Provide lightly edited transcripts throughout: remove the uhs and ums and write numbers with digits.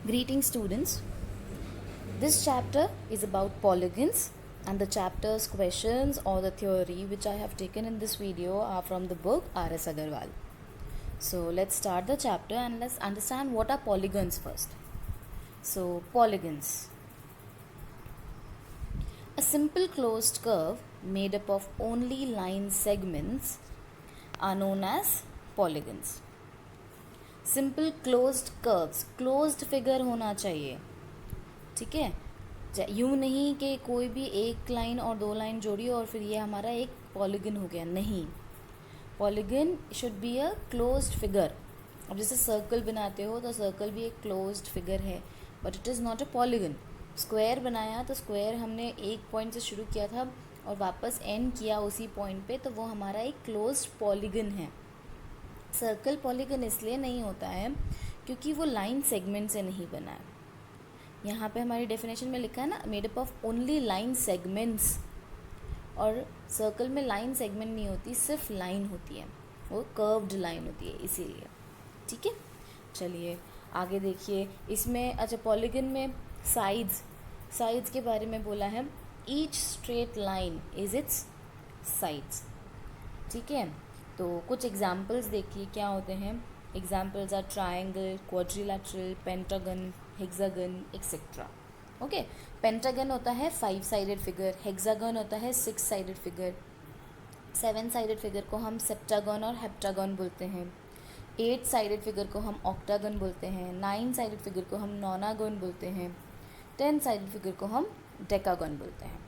Greetings students. This chapter is about polygons and the chapter's questions or the theory which I have taken in this video are from the book R.S. Agarwal. So let's start the chapter and let's understand what are polygons first. So polygons. A simple closed curve made up of only line segments are known as polygons. Simple closed curves, closed figure होना चाहिए, ठीक है। यूँ नहीं कि कोई भी एक लाइन और दो लाइन जोड़ी और फिर ये हमारा एक पॉलीगन हो गया, नहीं। Polygon should be a closed figure. अब जैसे सर्कल बनाते हो तो सर्कल भी एक क्लोज्ड फिगर है, but it is not a polygon. Square बनाया तो स्क्वायर हमने एक पॉइंट से शुरू किया था और वापस एंड किया उसी पॉइंट पे, तो वो हमारा एक क्लोज्ड पॉलीगन है। सर्कल पॉलीगन इसलिए नहीं होता है क्योंकि वो लाइन सेगमेंट से नहीं बना है। यहाँ पे हमारी डेफिनेशन में लिखा है ना, made up of only line segments, और सर्कल में लाइन सेगमेंट नहीं होती, सिर्फ लाइन होती है, वो कर्व्ड लाइन होती है, इसीलिए। ठीक है, चलिए आगे देखिए। इसमें अच्छा, पॉलीगन में साइड्स के बारे में बोला है। Each straight line is its sides. ठीक है, तो कुछ एग्जाम्पल्स देखिए क्या होते हैं। Examples are triangle, quadrilateral, pentagon, hexagon etcetera. Okay, pentagon होता है 5 साइडेड फिगर, हेक्सागन होता है 6 साइडेड फिगर, 7 साइडेड फिगर को हम सेप्टागन और हेप्टागन बोलते हैं, 8 साइडेड फिगर को हम ऑक्टागन बोलते हैं, 9 साइडेड फिगर को हम नोनागन बोलते हैं, 10 साइडेड फिगर को हम डेकागन बोलते हैं।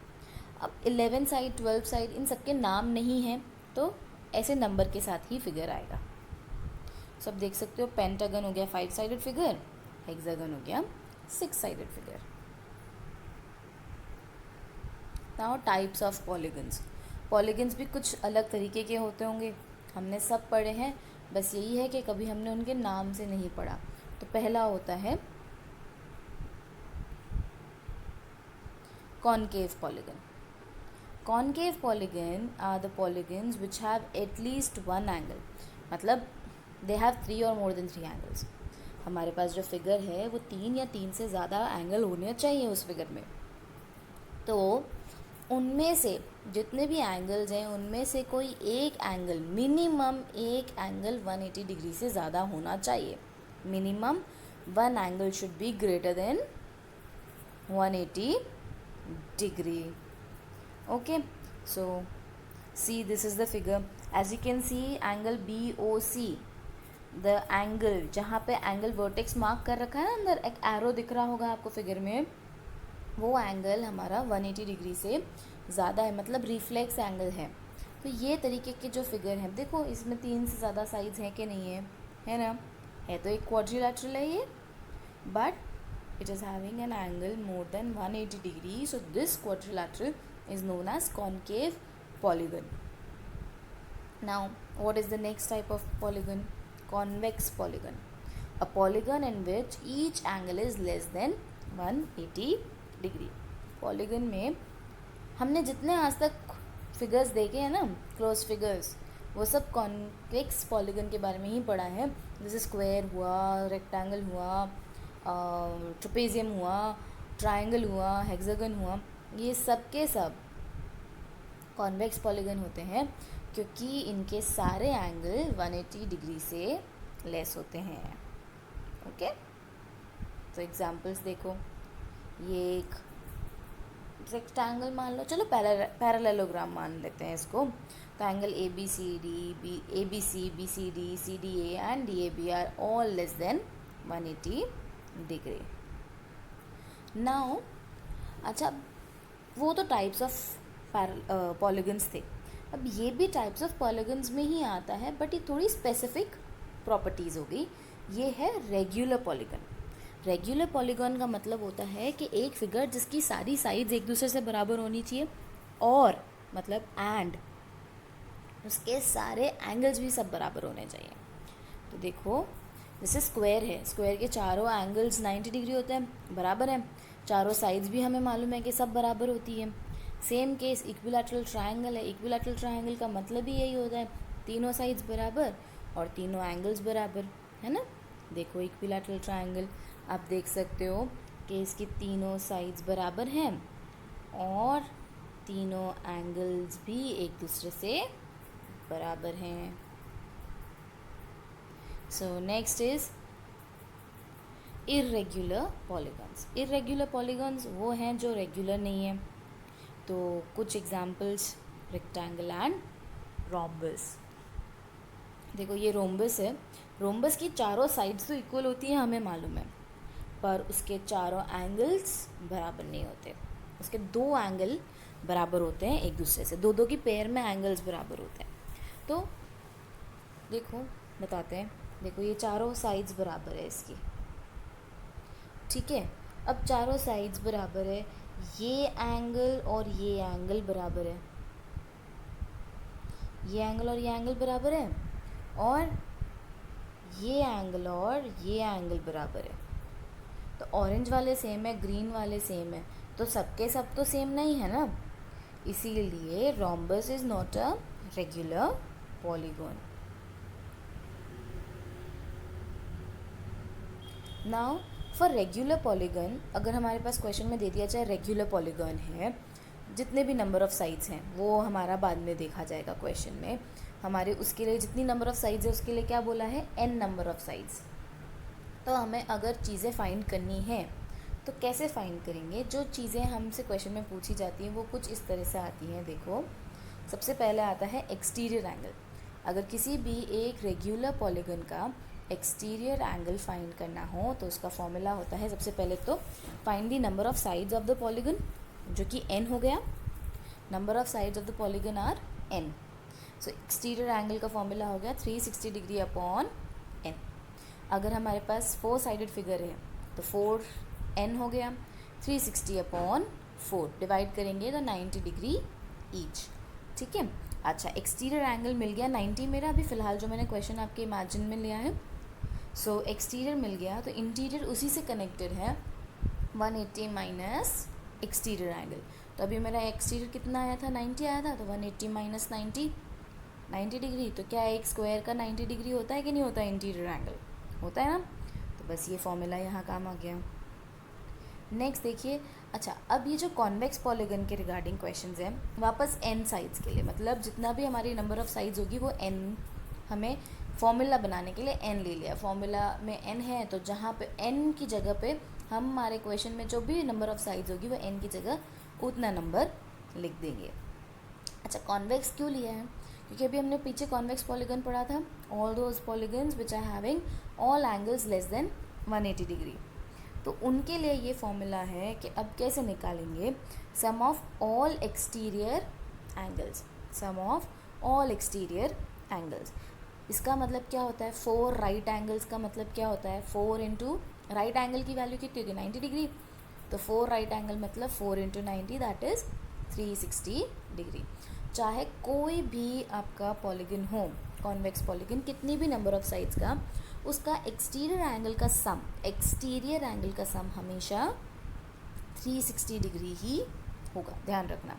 अब 11 साइड, 12 साइड, इन सबके नाम नहीं हैं, तो ऐसे नंबर के साथ ही फिगर आएगा। सब देख सकते हो, पेंटागन हो गया 5 साइडेड फिगर, हेक्सागन हो गया 6 sided figure. Now types of polygons. Polygons भी कुछ अलग तरीके के होते होंगे, हमने सब पढ़े हैं, बस यही है कि कभी हमने उनके नाम से नहीं पढ़ा। तो पहला होता है concave polygon. Concave polygon are the polygons which have at least one angle, मतलब they have 3 or more than 3 angles। हमारे पास जो फिगर है वो 3 या 3 से ज़्यादा एंगल होने चाहिए उस फिगर में। तो उनमें से जितने भी एंगल्स हैं उनमें से कोई एक एंगल, मिनिमम एक एंगल 180 डिग्री से ज़्यादा होना चाहिए। Minimum one angle should be greater than 180 degree। Okay, so see, this is the figure. As you can see, angle BOC, the angle जहाँ पे एंगल वर्टेक्स मार्क कर रखा है ना, अंदर एक एरो दिख रहा होगा आपको फिगर में, वो एंगल हमारा 180 डिग्री से ज़्यादा है, मतलब रिफ्लेक्स एंगल है। तो ये तरीके के जो फिगर हैं, देखो इसमें 3 से ज़्यादा साइड्स हैं कि नहीं है ना, है तो एक क्वाड्रिलैटरल है ये, but it is having an angle more than 180 degree, so this quadrilateral is known as concave polygon. Now, what is the next type of polygon? Convex polygon. A polygon in which each angle is less than 180 degree. Polygon में हमने जितने आज तक figures देखे हैं ना, close figures, वो सब कॉन्वेक्स पॉलीगन के बारे में ही पढ़ा है। जैसे स्क्वायर हुआ, रेक्टेंगल हुआ, ट्रेपेजियम हुआ, ट्राइंगल हुआ, हेक्सागन हुआ, ये सब के सब कॉन्वेक्स पॉलीगन होते हैं क्योंकि इनके सारे एंगल 180 डिग्री से लेस होते हैं। ओके, तो एग्जांपल्स देखो, ये एक रेक्टेंगल मान लो, चलो पैरेललोग्राम मान लेते हैं इसको। तो angle ABC, BCD, CDA and DAB are all less than 180 degree. Now अच्छा, वो तो टाइप्स ऑफ पॉलीगन्स थे। अब ये भी टाइप्स ऑफ पॉलीगन्स में ही आता है, बट ये थोड़ी स्पेसिफिक प्रॉपर्टीज़ हो गई। ये है रेगुलर पॉलीगन। रेगुलर पॉलीगन का मतलब होता है कि एक फिगर जिसकी सारी साइड्स एक दूसरे से बराबर होनी चाहिए, और मतलब एंड उसके सारे एंगल्स भी सब बराबर होने चाहिए। तो देखो, जैसे स्क्वायर है, स्क्वायर के चारों एंगल्स 90 डिग्री होते हैं, बराबर हैं, चारों साइड्स भी हमें मालूम है कि सब बराबर होती है। सेम केस इक्विलैटरल ट्रायंगल है। इक्विलैटरल ट्रायंगल का मतलब ही यही होता है, तीनों साइड्स बराबर और तीनों एंगल्स बराबर, है ना। देखो इक्विलैटरल ट्रायंगल, आप देख सकते हो कि इसकी तीनों साइड्स बराबर हैं और तीनों एंगल्स भी एक दूसरे से बराबर हैं. So next is irregular polygons. Irregular polygons वो हैं जो रेगुलर नहीं है. तो कुछ एग्जांपल्स, रेक्टेंगल एंड रोम्बस. देखो ये रोम्बस है. रोम्बस की चारों साइड्स तो इक्वल होती हैं, हमें मालूम है, पर उसके चारों एंगल्स बराबर नहीं होते. उसके दो एंगल बराबर होते हैं एक दूसरे से, दो दो की पेयर में एंगल्स बराबर होते हैं. तो देखो बताते हैं. देखो ये चारों साइड्स बराबर है इसकी, ठीक है. अब चारों साइड्स बराबर है, ये एंगल और ये एंगल बराबर है, ये एंगल और ये एंगल बराबर है, और ये एंगल और ये एंगल बराबर है. तो ऑरेंज वाले सेम है, ग्रीन वाले सेम है, तो सबके सब तो सेम नहीं है ना. इसीलिए rhombus is not a regular polygon. Now for regular polygon, अगर हमारे पास क्वेश्चन में दे दिया जाए रेगुलर पॉलीगॉन है, जितने भी नंबर ऑफ साइड्स हैं वो हमारा बाद में देखा जाएगा क्वेश्चन में. हमारे उसके लिए जितनी नंबर ऑफ साइड्स है उसके लिए क्या बोला है, n नंबर ऑफ साइड्स. तो हमें अगर चीज़ें फाइंड करनी है तो कैसे फाइंड करेंगे. जो चीज़ें हमसे क्वेश्चन में पूछी जाती हैं वो कुछ इस तरह से आती हैं. देखो सबसे पहले आता है एक्सटीरियर एंगल. अगर किसी भी एक रेगुलर पॉलीगॉन का एक्सटीरियर एंगल फाइंड करना हो तो उसका फॉर्मूला होता है सबसे पहले तो find the number of sides of the polygon, जो कि n हो गया. Number of sides of the polygon are n. So exterior angle का फॉर्मूला हो गया 360 डिग्री अपॉन n. अगर हमारे पास 4 साइडेड फिगर है तो 4n हो गया. 360 अपॉन 4 डिवाइड करेंगे तो 90 डिग्री ईच, ठीक है. अच्छा एक्सटीरियर एंगल मिल गया 90 मेरा अभी फ़िलहाल जो मैंने क्वेश्चन आपके इमेजिन में लिया है. सो एक्सटीरियर मिल गया तो इंटीरियर उसी से कनेक्टेड है 180 माइनस एक्सटीरियर एंगल. तो अभी मेरा एक्सटीरियर कितना आया था, 90 आया था, तो 180 माइनस 90 डिग्री. तो क्या एक स्क्वायर का 90 डिग्री होता है कि नहीं होता है इंटीरियर एंगल, होता है ना. तो बस ये फॉर्मूला यहाँ काम आ गया. नेक्स्ट देखिए. अच्छा अब ये जो कॉन्वेक्स पॉलीगन के रिगार्डिंग क्वेश्चंस हैं वापस n साइड्स के लिए, मतलब जितना भी हमारी नंबर ऑफ साइड्स होगी वो n, हमें फॉर्मूला बनाने के लिए n ले लिया. फॉर्मूला में n है तो जहाँ पे n की जगह पे हम हमारे क्वेश्चन में जो भी नंबर ऑफ साइड्स होगी वो n की जगह उतना नंबर लिख देंगे. अच्छा कॉन्वेक्स क्यों लिया है, क्योंकि अभी हमने पीछे कॉन्वेक्स पॉलीगन पढ़ा था, all those polygons which are having all angles less than 180 degree. तो उनके लिए ये फॉर्मूला है कि अब कैसे निकालेंगे sum of all exterior angles. Sum of all exterior angles इसका मतलब क्या होता है, 4 राइट एंगल्स का मतलब क्या होता है, 4 इंटू राइट एंगल की वैल्यू कितनी होगी 90 डिग्री. तो 4 राइट एंगल मतलब 4 इंटू 90 दैट इज़ 360 डिग्री. चाहे कोई भी आपका पॉलीगन हो, कॉन्वेक्स पॉलीगन, कितनी भी नंबर ऑफ साइड्स का, उसका एक्सटीरियर एंगल का सम हमेशा 360 डिग्री ही होगा, ध्यान रखना,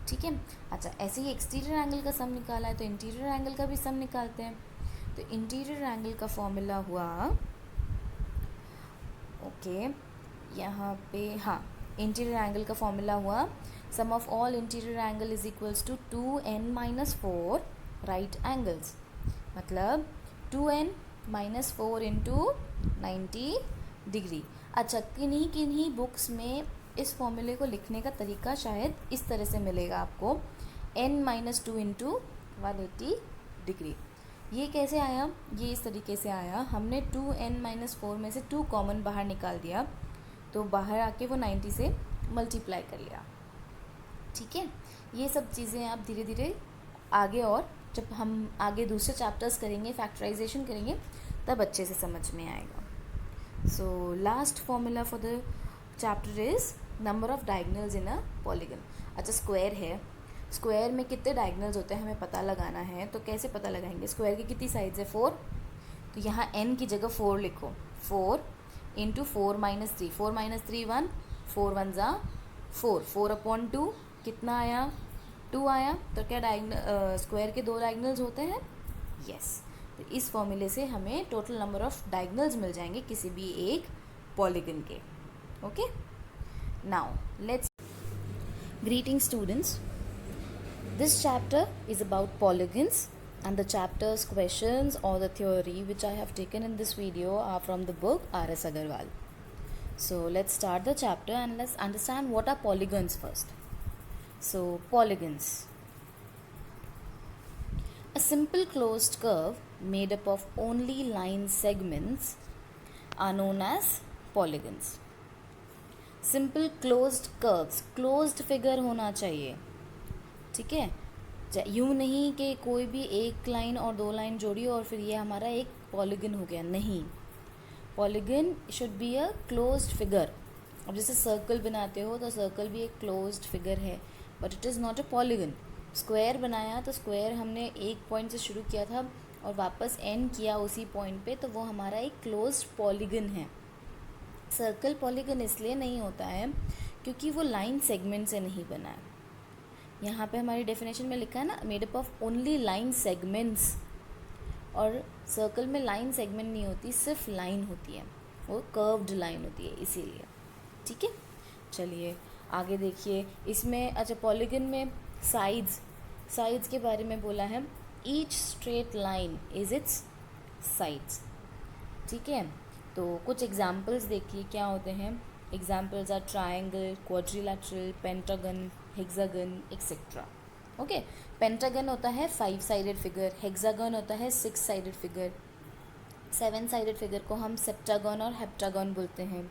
ठीक है. अच्छा ऐसे ही एक्सटीरियर एंगल का सम निकाला है तो इंटीरियर एंगल का भी सम निकालते हैं. तो इंटीरियर एंगल का फॉर्मूला हुआ, ओके यहाँ पे, हाँ इंटीरियर एंगल का फॉर्मूला हुआ sum of all interior angle is equals to 2n minus 4 right angles. मतलब 2n माइनस 4 इंटू 90 डिग्री. अच्छा किन्हीं बुक्स में इस फॉर्मूले को लिखने का तरीका शायद इस तरह से मिलेगा आपको, n माइनस 2 इंटू 180 डिग्री. ये कैसे आया, ये इस तरीके से आया, हमने 2n माइनस 4 में से 2 कॉमन बाहर निकाल दिया तो बाहर आके वो 90 से मल्टीप्लाई कर लिया, ठीक है. ये सब चीज़ें आप धीरे धीरे आगे, और जब हम आगे दूसरे चैप्टर्स करेंगे, फैक्टराइजेशन करेंगे, तब अच्छे से समझ में आएगा. So last formula for the chapter is number of diagonals in a polygon. अच्छा स्क्वायर है, स्क्वायर में कितने डायगोनल्स होते हैं हमें पता लगाना है. तो कैसे पता लगाएंगे, स्क्वायर की कितनी साइड्स है 4, तो यहाँ n की जगह 4 लिखो. 4 इंटू 4 माइनस 3, 4 माइनस 3 1, 4 1 ज़ा 4, 4 अपॉन 2 कितना आया, 2 आया. तो क्या स्क्वायर के 2 डायगोनल्स होते हैं, यस. तो इस फॉर्मूले से हमें टोटल नंबर ऑफ डायगोनल्स मिल जाएंगे किसी भी एक पॉलीगन के. Okay, now let's. Greetings students. This chapter is about polygons, and the chapter's questions or the theory which I have taken in this video are from the book R.S. Agarwal. So let's start the chapter and let's understand what are polygons first. So polygons. A simple closed curve made up of only line segments are known as polygons. Simple closed curves, closed figure होना चाहिए, ठीक है. यूँ नहीं कि कोई भी एक लाइन और दो लाइन जोड़ी और फिर ये हमारा एक पॉलीगन हो गया, नहीं. Polygon should be a closed figure. अब जैसे सर्कल बनाते हो तो सर्कल भी एक क्लोज्ड फिगर है, but it is not a polygon. Square बनाया तो स्क्वायर हमने एक पॉइंट से शुरू किया था और वापस एंड किया उसी पॉइंट पे, तो वो हमारा एक क्लोज्ड पॉलीगन है. सर्कल पॉलीगन इसलिए नहीं होता है क्योंकि वो लाइन सेगमेंट से नहीं बना है. यहाँ पे हमारी डेफिनेशन में लिखा है ना, made up of only line segments. और सर्कल में लाइन सेगमेंट नहीं होती, सिर्फ लाइन होती है, वो कर्व्ड लाइन होती है, इसीलिए. ठीक है, चलिए आगे देखिए. इसमें अच्छा, पॉलीगन में साइड्स के बारे में बोला है. Each straight line is its sides. ठीक है, तो कुछ एग्जाम्पल्स देखिए क्या होते हैं. Examples are triangle, quadrilateral, pentagon, hexagon etcetera. Okay, pentagon होता है 5 साइडेड फिगर, हेक्सागन होता है 6 साइडेड फिगर, 7 साइडेड फिगर को हम सेप्टागन और हेप्टागन बोलते हैं,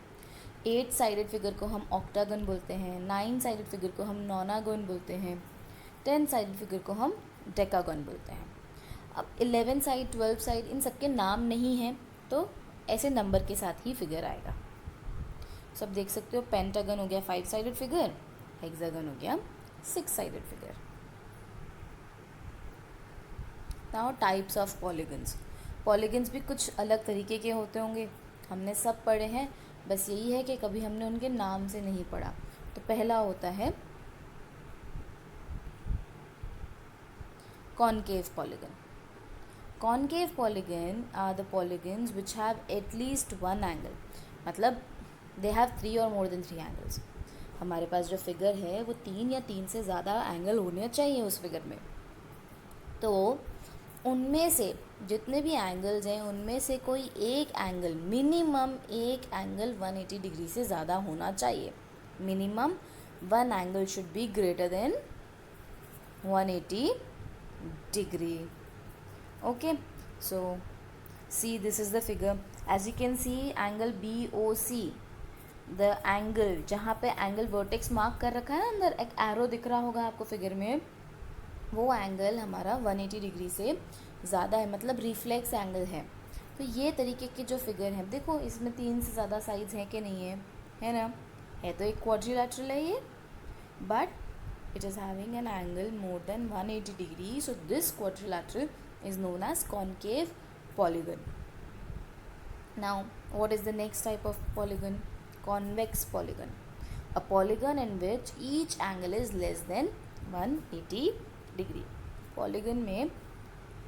8 साइडेड फिगर को हम ऑक्टागन बोलते हैं, 9 साइडेड फिगर को हम नोनागन बोलते हैं, 10 साइडेड फिगर को हम डेकागन बोलते हैं. अब 11 साइड, 12 साइड, इन सबके नाम नहीं हैं, तो ऐसे नंबर के साथ ही फिगर आएगा. सब देख सकते हो, पेंटागन हो गया 5 साइडेड फिगर, हेक्सागन हो गया 6 sided figure. Now types of polygons. Polygons भी कुछ अलग तरीके के होते होंगे, हमने सब पढ़े हैं, बस यही है कि कभी हमने उनके नाम से नहीं पढ़ा. तो पहला होता है concave polygon. Concave polygon are the polygons which have at least one angle. मतलब they have 3 or more than 3 angles. हमारे पास जो फिगर है वो 3 या 3 से ज़्यादा एंगल होने चाहिए उस फिगर में. तो उनमें से जितने भी एंगल्स हैं उनमें से कोई एक एंगल, मिनिमम एक एंगल 180 डिग्री से ज़्यादा होना चाहिए. Minimum one angle should be greater than 180 degree. Okay, so see, this is the figure. As you can see, angle BOC, the angle जहाँ पे एंगल वर्टेक्स मार्क कर रखा है ना, अंदर एक एरो दिख रहा होगा आपको फिगर में, वो एंगल हमारा 180 डिग्री से ज़्यादा है, मतलब रिफ्लेक्स एंगल है. तो ये तरीके के जो फिगर हैं, देखो इसमें 3 से ज़्यादा साइड्स हैं कि नहीं है ना. है तो एक क्वाड्रिलैटरल है ये, but it is having an angle more than 180 degree. So this quadrilateral is known as concave polygon. Now, what is the next type of polygon? Convex polygon. A polygon in which each angle is less than 180 degree. Polygon में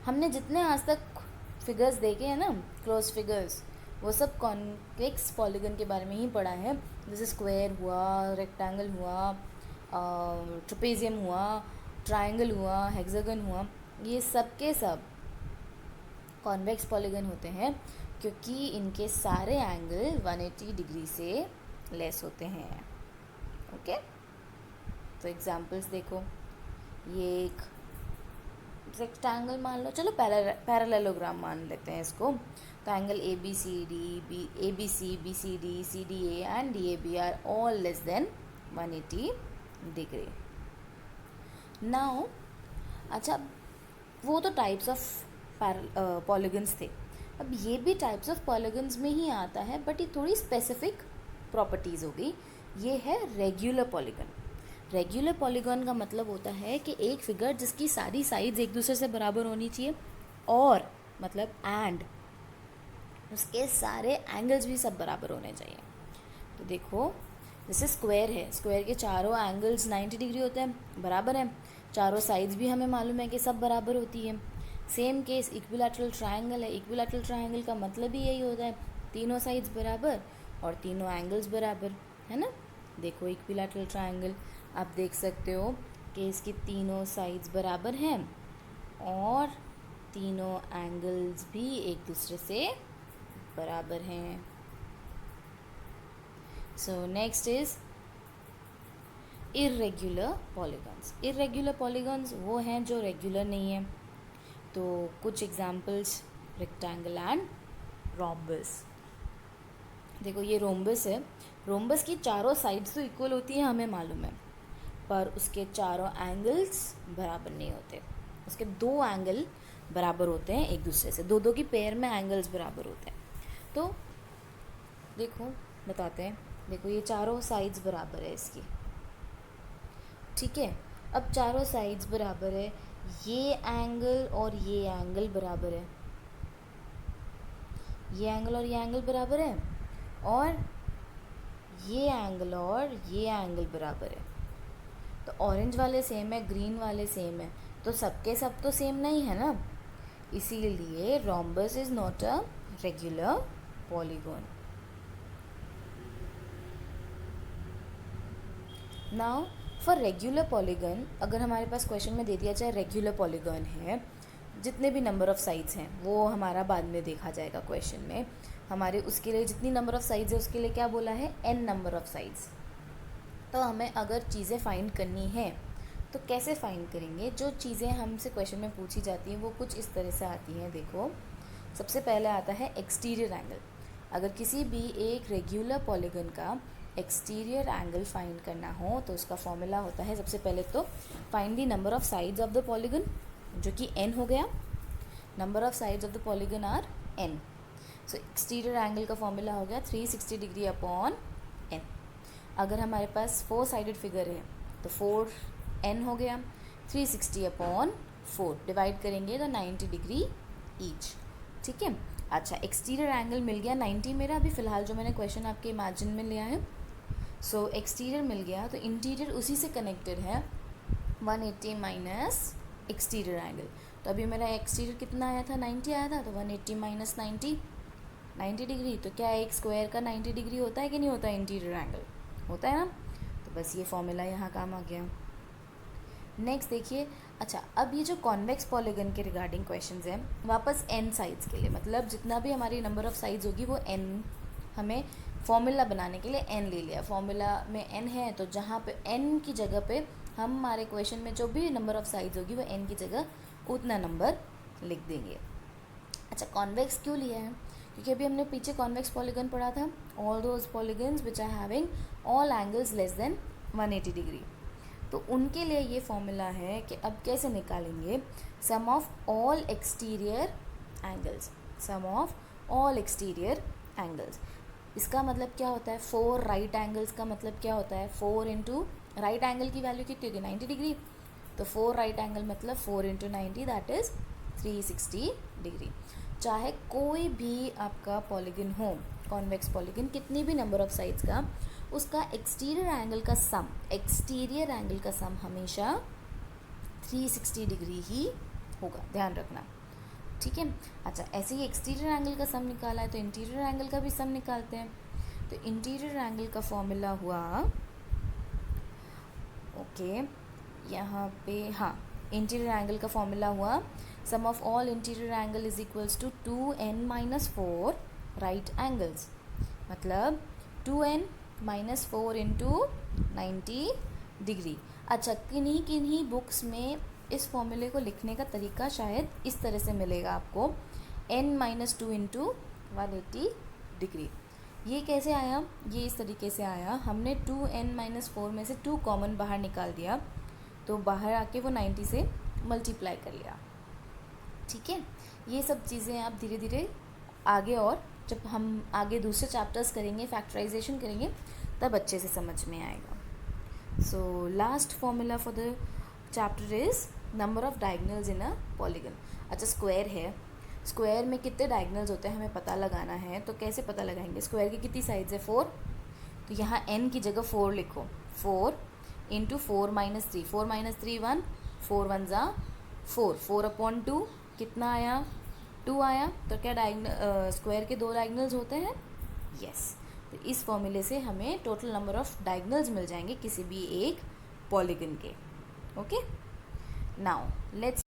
हमने जितने आज तक figures देखे हैं ना, close figures, वो सब कॉन्वेक्स पॉलीगन के बारे में ही पढ़ा है. जैसे स्क्वायर हुआ, रेक्टेंगल हुआ, ट्रेपेजियम हुआ, ट्रायंगल हुआ, हेक्सागन हुआ, ये सब के सब कॉन्वेक्स पॉलीगन होते हैं क्योंकि इनके सारे एंगल 180 डिग्री से लेस होते हैं. ओके, तो एग्जांपल्स देखो. ये एक रेक्टेंगल मान लो, चलो पैरेललोग्राम मान लेते हैं इसको. तो angle ABC, BCD, CDA and DAB are all less than 180 degree. Now अच्छा, वो तो टाइप्स ऑफ पॉलीगन्स थे. अब ये भी टाइप्स ऑफ पॉलीगन्स में ही आता है, बट ये थोड़ी स्पेसिफिक प्रॉपर्टीज़ हो गई. ये है रेगुलर पॉलीगन. रेगुलर पॉलीगन का मतलब होता है कि एक फिगर जिसकी सारी साइड्स एक दूसरे से बराबर होनी चाहिए, और मतलब एंड उसके सारे एंगल्स भी सब बराबर होने चाहिए. तो देखो, जैसे स्क्वायर है, स्क्वायर के चारों एंगल्स 90 डिग्री होते हैं, बराबर हैं. चारों साइड्स भी हमें मालूम है कि सब बराबर होती है. सेम केस इक्विलैटरल ट्रायंगल है. इक्विलैटरल ट्रायंगल का मतलब ही यही होता है, तीनों साइड्स बराबर और तीनों एंगल्स बराबर है ना। देखो इक्विलैटरल ट्रायंगल, आप देख सकते हो कि इसकी तीनों साइड्स बराबर हैं और तीनों एंगल्स भी एक दूसरे से बराबर हैं। So next is irregular polygons. Irregular polygons वो हैं जो रेगुलर नहीं है। तो कुछ एग्जांपल्स, रेक्टेंगल एंड रोम्बस। देखो ये रोम्बस है, रोम्बस की चारों साइड्स तो इक्वल होती है हमें मालूम है, पर उसके चारों एंगल्स बराबर नहीं होते। उसके दो एंगल बराबर होते हैं एक दूसरे से, दो दो की पेयर में एंगल्स बराबर होते हैं। तो देखो बताते हैं, देखो ये चारों साइड्स बराबर है इसकी, ठीक है। अब चारों साइड्स बराबर है, ये एंगल और ये एंगल बराबर है, ये एंगल और ये एंगल बराबर है, और ये एंगल और ये एंगल बराबर है। तो ऑरेंज वाले सेम है, ग्रीन वाले सेम है, तो सबके सब तो सेम नहीं है ना, इसीलिए rhombus is not a regular polygon. Now for regular polygon, अगर हमारे पास क्वेश्चन में दे दिया जाए रेगुलर पॉलीगन है, जितने भी नंबर ऑफ़ साइड्स हैं वो हमारा बाद में देखा जाएगा क्वेश्चन में, हमारे उसके लिए जितनी नंबर ऑफ़ साइड्स है उसके लिए क्या बोला है, n नंबर ऑफ़ साइड्स। तो हमें अगर चीज़ें फाइंड करनी है तो कैसे फाइंड करेंगे। जो चीज़ें हमसे क्वेश्चन में पूछी जाती हैं वो कुछ इस तरह से आती हैं। देखो सबसे पहले आता है एक्सटीरियर एंगल। अगर किसी भी एक रेगुलर पॉलीगन का एक्सटीरियर एंगल फाइंड करना हो तो उसका फॉर्मूला होता है सबसे पहले तो find the number of sides of the polygon, जो कि n हो गया। Number of sides of the polygon are n। So exterior angle का फॉर्मूला हो गया 360 डिग्री अपॉन n। अगर हमारे पास 4 साइडेड फिगर है तो 4n हो गया, 360 अपॉन 4 डिवाइड करेंगे तो 90 डिग्री ईच, ठीक है। अच्छा एक्सटीरियर एंगल मिल गया 90 मेरा, अभी फ़िलहाल जो मैंने क्वेश्चन आपके इमेजिन में लिया है। सो एक्सटीरियर मिल गया, तो इंटीरियर उसी से कनेक्टेड है 180 माइनस एक्सटीरियर एंगल। तो अभी मेरा एक्सटीरियर कितना आया था, 90 आया था, तो 180 माइनस 90 डिग्री। तो क्या एक स्क्वायर का 90 डिग्री होता है कि नहीं होता है इंटीरियर एंगल, होता है ना। तो बस ये फॉर्मूला यहाँ काम आ गया। नेक्स्ट देखिए, अच्छा अब ये जो कॉन्वेक्स पॉलीगन के रिगार्डिंग क्वेश्चंस हैं वापस n साइड्स के लिए, मतलब जितना भी हमारी नंबर ऑफ़ साइड्स होगी वो n, हमें फॉर्मूला बनाने के लिए n ले लिया। फॉर्मूला में n है तो जहाँ पे n की जगह पे हम हमारे क्वेश्चन में जो भी नंबर ऑफ़ साइड्स होगी वो n की जगह उतना नंबर लिख देंगे। अच्छा कॉन्वेक्स क्यों लिया है, क्योंकि अभी हमने पीछे कॉन्वेक्स पॉलीगन पढ़ा था, all those polygons which are having all angles less than 180 degree. तो उनके लिए ये फॉर्मूला है कि अब कैसे निकालेंगे, sum of all exterior angles, sum of all exterior angles. इसका मतलब क्या होता है, 4 राइट एंगल्स का मतलब क्या होता है, 4 इंटू राइट एंगल की वैल्यू कितनी होगी 90 डिग्री, तो 4 राइट एंगल मतलब 4 इंटू 90 दैट इज़ 360 डिग्री। चाहे कोई भी आपका पॉलीगन हो, कॉन्वेक्स पॉलीगन, कितनी भी नंबर ऑफ़ साइड्स का, उसका एक्सटीरियर एंगल का सम, एक्सटीरियर एंगल का सम हमेशा 360 डिग्री ही होगा, ध्यान रखना, ठीक है। अच्छा ऐसे ही एक्सटीरियर एंगल का सम निकाला है तो इंटीरियर एंगल का भी सम निकालते हैं। तो इंटीरियर एंगल का फॉर्मूला हुआ, ओके यहाँ पे, हाँ इंटीरियर एंगल का फॉर्मूला हुआ sum of all interior angle is equals to 2n minus 4 right angles, मतलब 2n माइनस 4 इंटू 90 डिग्री। अच्छा किन्हीं किन्हीं बुक्स में इस फॉर्मूले को लिखने का तरीका शायद इस तरह से मिलेगा आपको, n माइनस 2 इंटू 180 डिग्री। ये कैसे आया, ये इस तरीके से आया, हमने 2n माइनस 4 में से 2 कॉमन बाहर निकाल दिया तो बाहर आके वो 90 से मल्टीप्लाई कर लिया, ठीक है। ये सब चीज़ें आप धीरे धीरे आगे, और जब हम आगे दूसरे चैप्टर्स करेंगे, फैक्टराइजेशन करेंगे, तब अच्छे से समझ में आएगा। So last formula for the chapter is number of diagonals in a polygon. अच्छा स्क्वायर है, स्क्वायर में कितने डायगोनल्स होते हैं हमें पता लगाना है, तो कैसे पता लगाएंगे, स्क्वायर की कितनी साइड्स है 4, तो यहाँ n की जगह 4 लिखो, 4 इंटू 4 माइनस 3, 4 माइनस 3 1, 4 1 ज़ा 4, 4 अपॉन 2 कितना आया 2 आया। तो क्या स्क्वायर के 2 डायगोनल्स होते हैं, यस। तो इस फॉर्मूले से हमें टोटल नंबर ऑफ डायगोनल्स मिल जाएंगे किसी भी एक पॉलीगन के. Okay, now let's